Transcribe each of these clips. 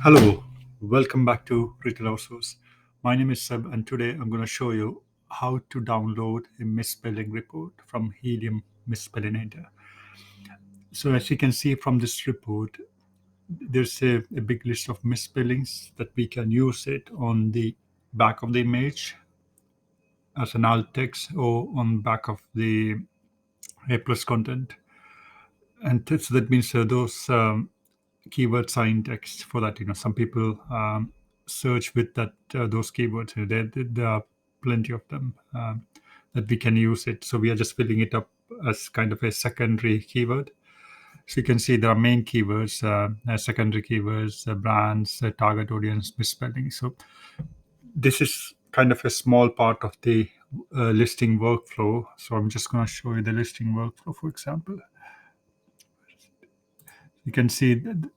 Hello, welcome back to Retail-Outsource. My name is Seb, and today I'm going to show you how to download a misspelling report from Helium Misspellinator. So, as you can see from this report, there's a big list of misspellings that we can use it on the back of the image as an alt text or on back of the A plus content. And so that means those keywords are indexed for that. Some people search with that those keywords. There are plenty of them that we can use it. So we are just filling it up as kind of a secondary keyword. So you can see there are main keywords, secondary keywords, brands, target audience, misspelling. So this is kind of a small part of the listing workflow. So I'm just going to show you the listing workflow, for example. You can see that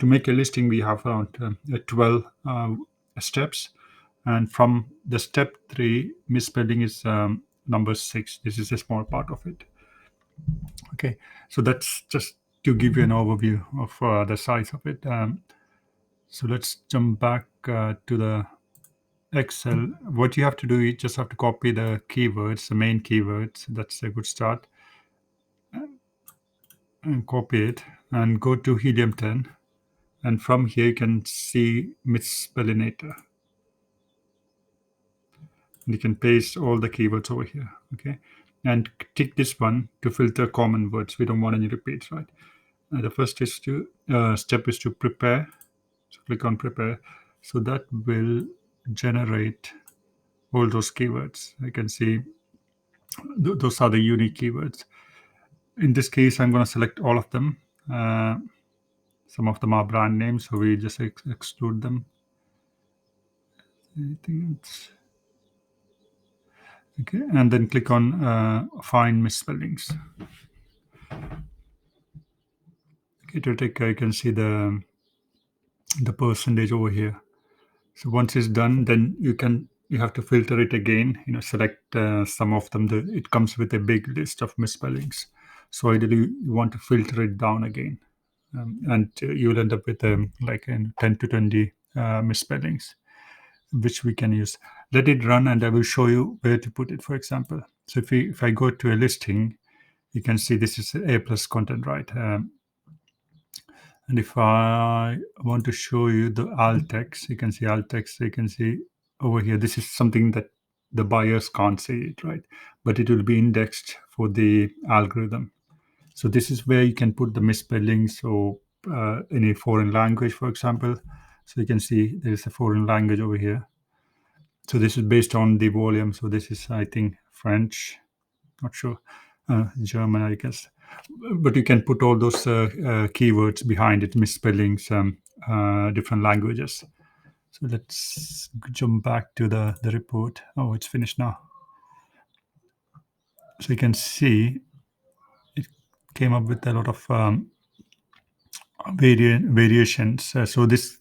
to make a listing we have around 12 steps, and from the step 3 misspelling is number 6. This is a small part of it. Okay, so that's just to give you an overview of the size of it. So let's jump back to the Excel. What you have to do, you just have to copy the keywords, the main keywords. That's a good start. And copy it and go to Helium 10. And from here, you can see Misspellinator. And you can paste all the keywords over here. Okay. And tick this one to filter common words. We don't want any repeats, right? The first is step is to prepare. So click on prepare. So that will generate all those keywords. You can see those are the unique keywords. In this case, I'm going to select all of them. Some of them are brand names, so we just exclude them. Anything else? Okay, and then click on Find Misspellings. Okay, to take, you can see the percentage over here. So once it's done, then you have to filter it again. Select some of them. It comes with a big list of misspellings. So ideally, you want to filter it down again, and you'll end up with like 10 to 20 misspellings, which we can use. Let it run, and I will show you where to put it. For example, so if I go to a listing, you can see this is A plus content, right? And if I want to show you the alt text, you can see alt text. You can see over here, this is something that the buyers can't see it, right? But it will be indexed for the algorithm. So this is where you can put the misspellings or any foreign language, for example. So you can see there is a foreign language over here. So this is based on the volume. So this is, I think, French, not sure, German, I guess. But you can put all those keywords behind it, misspellings, different languages. So let's jump back to the report. Oh, it's finished now. So you can see it came up with a lot of variations. So this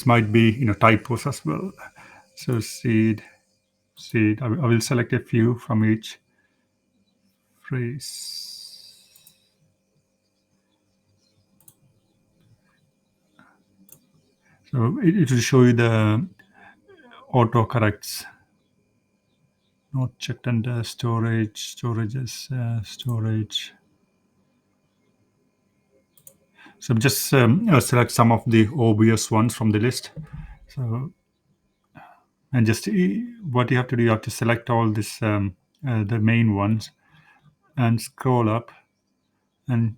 might be typos as well. So seed. I will select a few from each phrase. So it will show you the autocorrects not checked under storages, storage. So just select some of the obvious ones from the list. So and just what you have to do, you have to select all this the main ones and scroll up and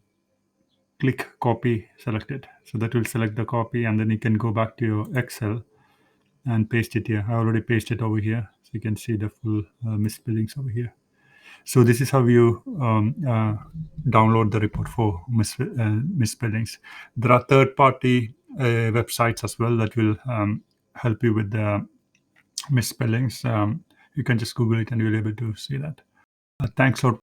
click copy selected. So that will select the copy, and then you can go back to your Excel and paste it here. I already pasted over here, so you can see the full misspellings over here. So this is how you download the report for misspellings. There are third-party websites as well that will help you with the misspellings. You can just Google it and you'll be able to see that. Thanks a lot